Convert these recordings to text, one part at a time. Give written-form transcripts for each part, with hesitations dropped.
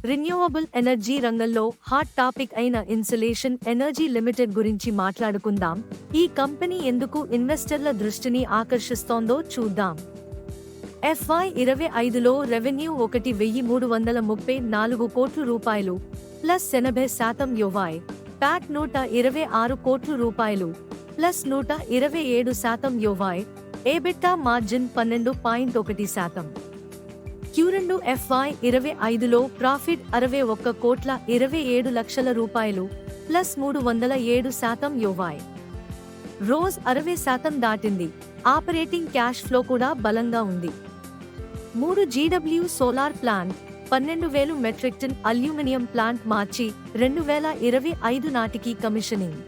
Renewable energy రంగంలో hot topic అయిన insulation energy limited గురించి మాట్లాడుకుందాం. ఈ కంపెనీ ఎందుకు ఇన్వెస్టర్ల దృష్టిని ఆకర్షిస్తోందో చూద్దాం. FY25లో రెవెన్యూ 1,334 కోట్ల రూపాయలు ప్లస్ 80% యోవాయ్, ప్యాట్ 126 కోట్ల రూపాయలు plus 127% YoY, EBITDA margin 12.1%. Q2 FY25లో ప్రాఫిట్ 61 కోట్ల 27 లక్షల రూపాయలు ప్లస్ 307% యోవాయ్. రోజ్ 60% దాటింది. ఆపరేటింగ్ క్యాష్ ఫ్లో కూడా బలంగా ఉంది. 3 GW solar plant, 12,000 metric ton aluminium plant March 2025 నాటికి కమిషనింగ్.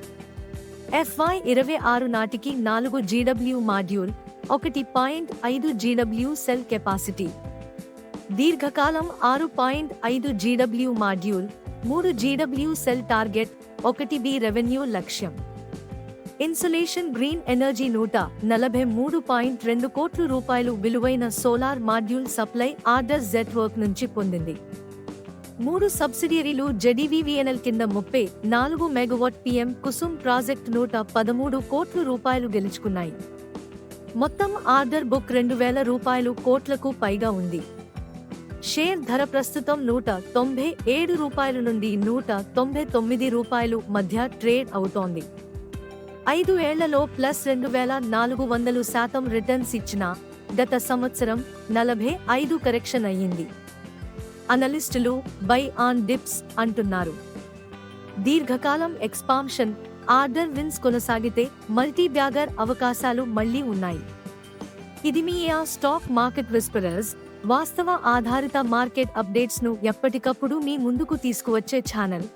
FY26 నాటికి 4 GW module, 1.5 GW cell capacity. దీర్ఘకాలం 6.5 GW module, 3 GW cell target, 1 B revenue లక్ష్యం. ఇన్సులేషన్ గ్రీన్ ఎనర్జీ 143.2 కోట్ల రూపాయలు విలువైన solar module supply order Jetwerk నుంచి పొందింది. 3 సబ్సిడియరీలు జెడివివిఎన్ఎల్ కింద 34 మెగావాట్ PM కుసుమ్ ప్రాజెక్ట్ 113 కోట్ల రూపాయలు గెలుచుకున్నాయి. మొత్తం ఆర్డర్ బుక్ 2,000 రూపాయలు కోట్లకు పైగా ఉంది. షేర్ ధర ప్రస్తుతం 197 రూపాయల నుండి 199 రూపాయలు మధ్య ట్రేడ్ అవుతోంది. 5 ఏళ్లలో ప్లస్ 2,400% రిటర్న్స్ ఇచ్చిన గత సంవత్సరం 45 కరెక్షన్ అయ్యింది. అనలిస్టులు బై ఆన్ డిప్స్ అంటున్నారు. దీర్ఘకాలం ఎక్స్పాన్షన్, ఆర్డర్ విన్స్ కొనసాగితే మల్టీ బ్యాగర్ అవకాశాలు మళ్లీ ఉన్నాయి. ఇది మీ స్టాక్ మార్కెట్ విస్పరర్స్, వాస్తవ ఆధారిత మార్కెట్ అప్డేట్స్ ను ఎప్పటికప్పుడు మీ ముందుకు తీసుకువచ్చే ఛానల్.